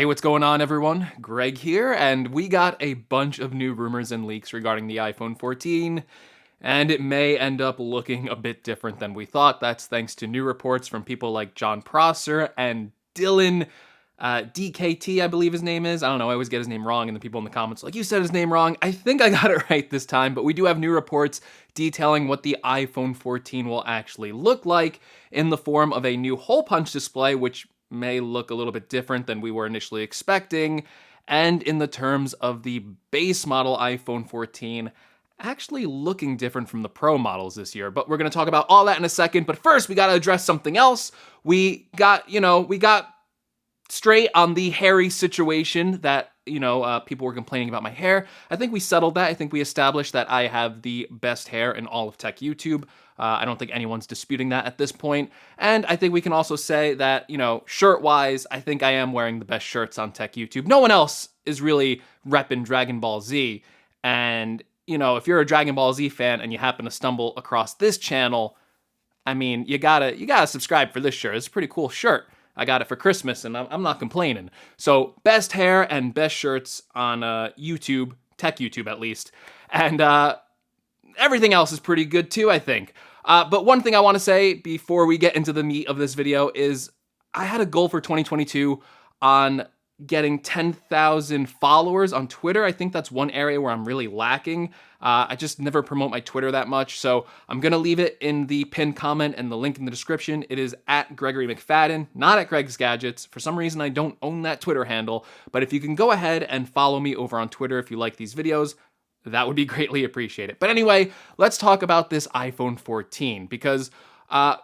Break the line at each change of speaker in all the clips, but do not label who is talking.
Hey, what's going on, everyone? Greg here, and we got a bunch of new rumors and leaks regarding the iPhone 14, and it may end up looking a bit different than we thought. That's thanks to new reports from people like John Prosser and Dylan DKT, I believe his name is. I don't know, I always get his name wrong, and the people in the comments are like, you said his name wrong. I think I got it right this time, but we do have new reports detailing what the iPhone 14 will actually look like in the form of a new hole punch display, which may look a little bit different than we were initially expecting, and in the terms of the base model iPhone 14 actually looking different from the Pro models this year. But we're going to talk about all that in a second. But first, we got to address something else. We got straight on the hairy situation that, people were complaining about my hair. I think we settled that. I think we established that I have the best hair in all of tech YouTube. I don't think anyone's disputing that at this point. And I think we can also say that, shirt-wise, I think I am wearing the best shirts on tech YouTube. No one else is really repping Dragon Ball Z. And, if you're a Dragon Ball Z fan and you happen to stumble across this channel, I mean, you gotta subscribe for this shirt. It's a pretty cool shirt. I got it for Christmas, and I'm not complaining. So, best hair and best shirts on YouTube, tech YouTube at least. And everything else is pretty good too, I think. But one thing I want to say before we get into the meat of this video is I had a goal for 2022 on getting 10,000 followers on Twitter. I think that's one area where I'm really lacking. I just never promote my Twitter that much, so I'm going to leave it in the pinned comment and the link in the description. It is at Gregory McFadden, not at Greg's Gadgets. For some reason, I don't own that Twitter handle, but if you can go ahead and follow me over on Twitter if you like these videos, that would be greatly appreciated. But anyway, let's talk about this iPhone 14, because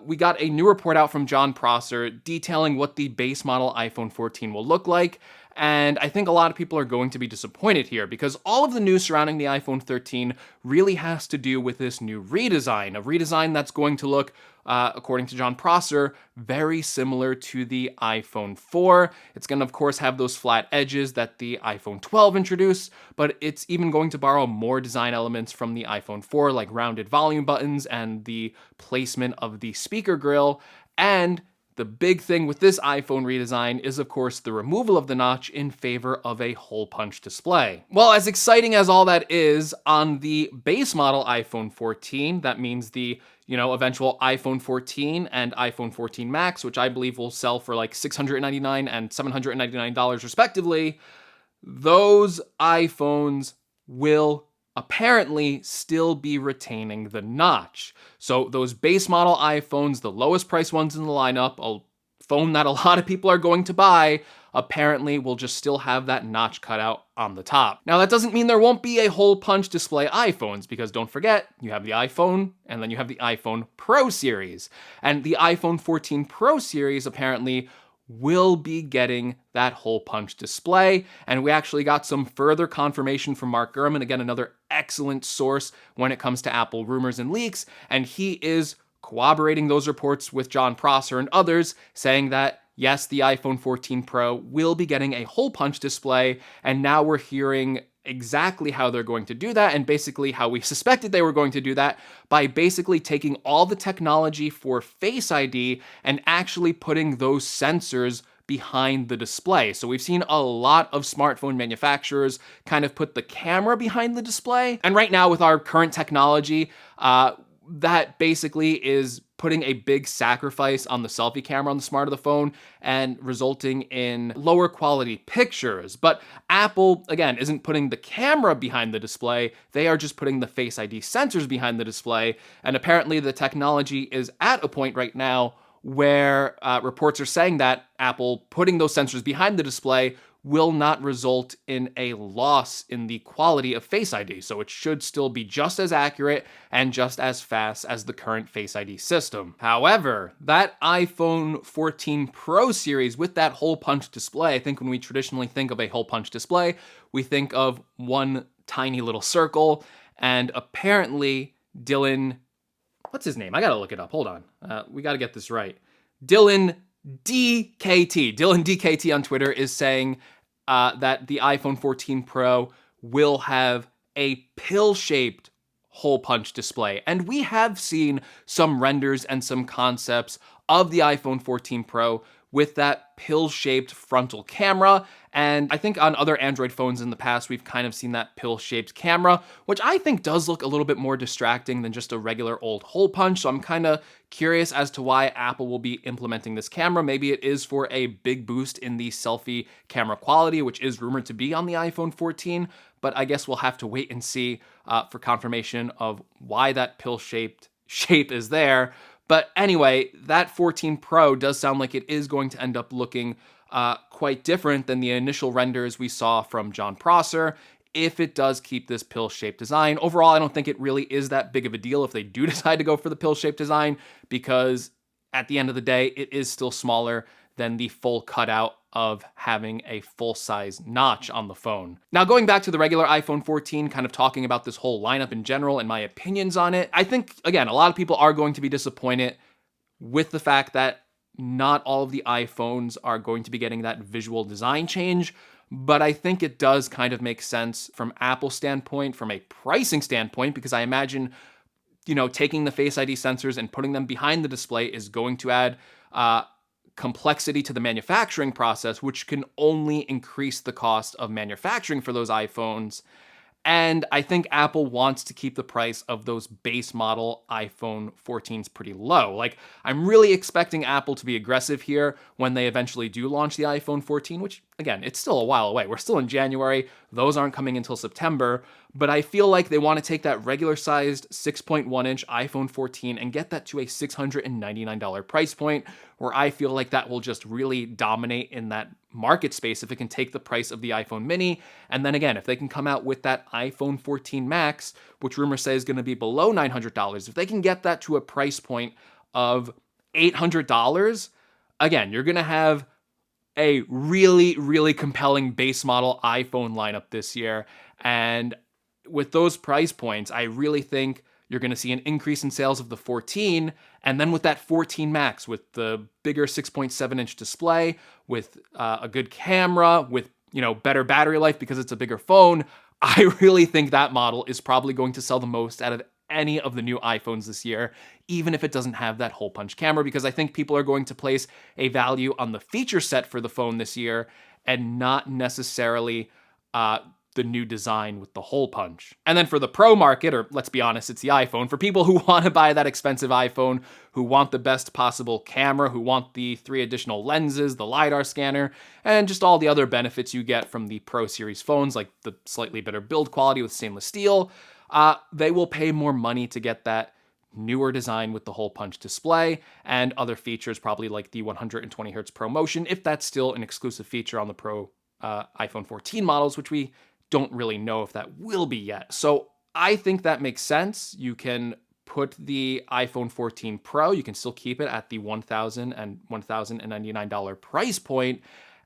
we got a new report out from John Prosser detailing what the base model iPhone 14 will look like. And I think a lot of people are going to be disappointed here because all of the news surrounding the iPhone 13 really has to do with this new redesign, a redesign that's going to look, according to John Prosser, very similar to the iPhone 4. It's going to, of course, have those flat edges that the iPhone 12 introduced, but it's even going to borrow more design elements from the iPhone 4, like rounded volume buttons and the placement of the speaker grill. And the big thing with this iPhone redesign is, of course, the removal of the notch in favor of a hole punch display. Well, as exciting as all that is, on the base model iPhone 14, that means the, eventual iPhone 14 and iPhone 14 Max, which I believe will sell for like $699 and $799 respectively, those iPhones will apparently still be retaining the notch. So those base model iPhones, the lowest price ones in the lineup, a phone that a lot of people are going to buy, apparently will just still have that notch cut out on the top. Now that doesn't mean there won't be a hole punch display iPhones, because don't forget, you have the iPhone and then you have the iPhone Pro series. And the iPhone 14 Pro series apparently will be getting that hole punch display. And we actually got some further confirmation from Mark Gurman, again, another excellent source when it comes to Apple rumors and leaks. And he is corroborating those reports with John Prosser and others, saying that yes, the iPhone 14 Pro will be getting a hole punch display. And now we're hearing exactly how they're going to do that, and basically how we suspected they were going to do that, by basically taking all the technology for Face ID and actually putting those sensors behind the display. So we've seen a lot of smartphone manufacturers kind of put the camera behind the display. And right now with our current technology, that basically is putting a big sacrifice on the selfie camera on the smart of the phone and resulting in lower quality pictures. But Apple, again, isn't putting the camera behind the display. They are just putting the Face ID sensors behind the display. And apparently the technology is at a point right now where reports are saying that Apple putting those sensors behind the display will not result in a loss in the quality of Face ID. So it should still be just as accurate and just as fast as the current Face ID system. However, that iPhone 14 Pro series with that hole punch display, I think when we traditionally think of a hole punch display, we think of one tiny little circle. And apparently Dylan, what's his name? I gotta look it up. Hold on. We gotta get this right. Dylan DKT on Twitter is saying that the iPhone 14 Pro will have a pill-shaped hole punch display. And we have seen some renders and some concepts of the iPhone 14 Pro with that pill-shaped frontal camera. And I think on other Android phones in the past, we've kind of seen that pill-shaped camera, which I think does look a little bit more distracting than just a regular old hole punch. So I'm kind of curious as to why Apple will be implementing this camera. Maybe it is for a big boost in the selfie camera quality, which is rumored to be on the iPhone 14. But I guess we'll have to wait and see for confirmation of why that pill-shaped shape is there. But anyway, that 14 Pro does sound like it is going to end up looking quite different than the initial renders we saw from John Prosser, if it does keep this pill-shaped design. Overall, I don't think it really is that big of a deal if they do decide to go for the pill-shaped design, because at the end of the day, it is still smaller than the full cutout of having a full-size notch on the phone. Now, going back to the regular iPhone 14, kind of talking about this whole lineup in general and my opinions on it, I think, again, a lot of people are going to be disappointed with the fact that not all of the iPhones are going to be getting that visual design change, but I think it does kind of make sense from Apple's standpoint, from a pricing standpoint, because I imagine, taking the Face ID sensors and putting them behind the display is going to add complexity to the manufacturing process, which can only increase the cost of manufacturing for those iPhones. And I think Apple wants to keep the price of those base model iPhone 14s pretty low. Like, I'm really expecting Apple to be aggressive here when they eventually do launch the iPhone 14, which, again, it's still a while away. We're still in January. Those aren't coming until September. But I feel like they want to take that regular-sized 6.1-inch iPhone 14 and get that to a $699 price point, where I feel like that will just really dominate in that market space if it can take the price of the iPhone mini. And then again, if they can come out with that iPhone 14 Max, which rumors say is going to be below $900, if they can get that to a price point of $800, again, you're going to have a really, really compelling base model iPhone lineup this year. And with those price points, I really think you're going to see an increase in sales of the 14. And then with that 14 Max, with the bigger 6.7-inch display, with a good camera, with better battery life because it's a bigger phone, I really think that model is probably going to sell the most out of any of the new iPhones this year, even if it doesn't have that hole punch camera, because I think people are going to place a value on the feature set for the phone this year and not necessarily the new design with the hole punch. And then for the Pro market, or let's be honest, it's the iPhone, for people who want to buy that expensive iPhone, who want the best possible camera, who want the 3 additional lenses, the LiDAR scanner, and just all the other benefits you get from the Pro series phones, like the slightly better build quality with stainless steel, they will pay more money to get that newer design with the hole punch display and other features, probably like the 120 Hz ProMotion, if that's still an exclusive feature on the Pro iPhone 14 models, which we don't really know if that will be yet. So I think that makes sense. You can put the iPhone 14 Pro, you can still keep it at the $1,000 and $1,099 price point.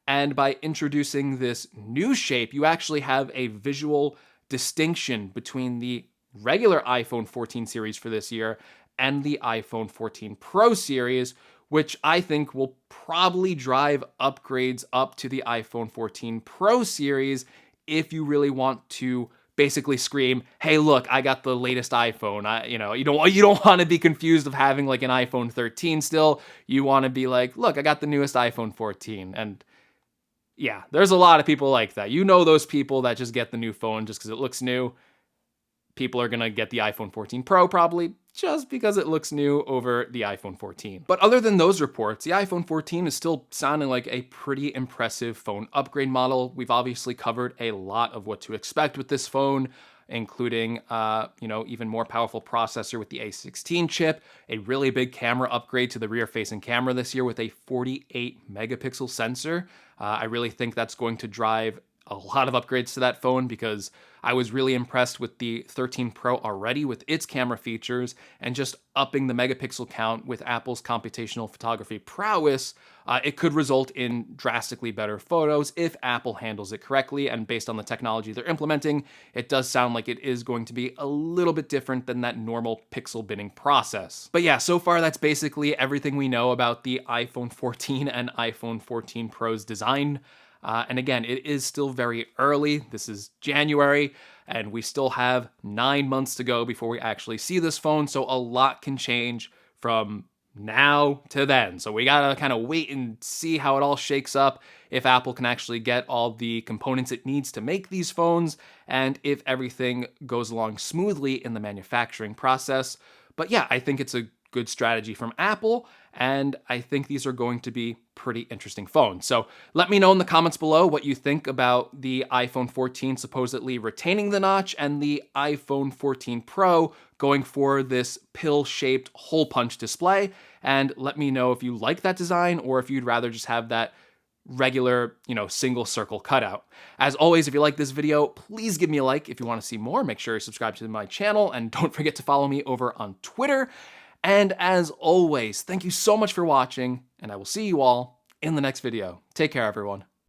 And by introducing this new shape, you actually have a visual distinction between the regular iPhone 14 series for this year and the iPhone 14 Pro series, which I think will probably drive upgrades up to the iPhone 14 Pro series if you really want to basically scream, "Hey, look, I got the latest iPhone." You don't want to be confused of having like an iPhone 13 still. You want to be like, "Look, I got the newest iPhone 14." And yeah, there's a lot of people like that. Those people that just get the new phone just because it looks new. People are going to get the iPhone 14 Pro probably just because it looks new over the iPhone 14. But other than those reports, the iPhone 14 is still sounding like a pretty impressive phone upgrade model. We've obviously covered a lot of what to expect with this phone, including, even more powerful processor with the A16 chip, a really big camera upgrade to the rear-facing camera this year with a 48 megapixel sensor. I really think that's going to drive a lot of upgrades to that phone, because I was really impressed with the 13 Pro already with its camera features, and just upping the megapixel count with Apple's computational photography prowess, it could result in drastically better photos if Apple handles it correctly. And based on the technology they're implementing, it does sound like it is going to be a little bit different than that normal pixel binning process. But yeah, so far that's basically everything we know about the iPhone 14 and iPhone 14 Pro's design. And again, it is still very early. This is January, and we still have 9 months to go before we actually see this phone. So a lot can change from now to then. So we gotta kind of wait and see how it all shakes up, if Apple can actually get all the components it needs to make these phones, and if everything goes along smoothly in the manufacturing process. But yeah, I think it's a good strategy from Apple, and I think these are going to be pretty interesting phones. So let me know in the comments below what you think about the iPhone 14 supposedly retaining the notch and the iPhone 14 Pro going for this pill-shaped hole punch display. And let me know if you like that design or if you'd rather just have that regular, single circle cutout. As always, if you like this video, please give me a like. If you want to see more, make sure you subscribe to my channel and don't forget to follow me over on Twitter. And as always, thank you so much for watching, and I will see you all in the next video. Take care, everyone.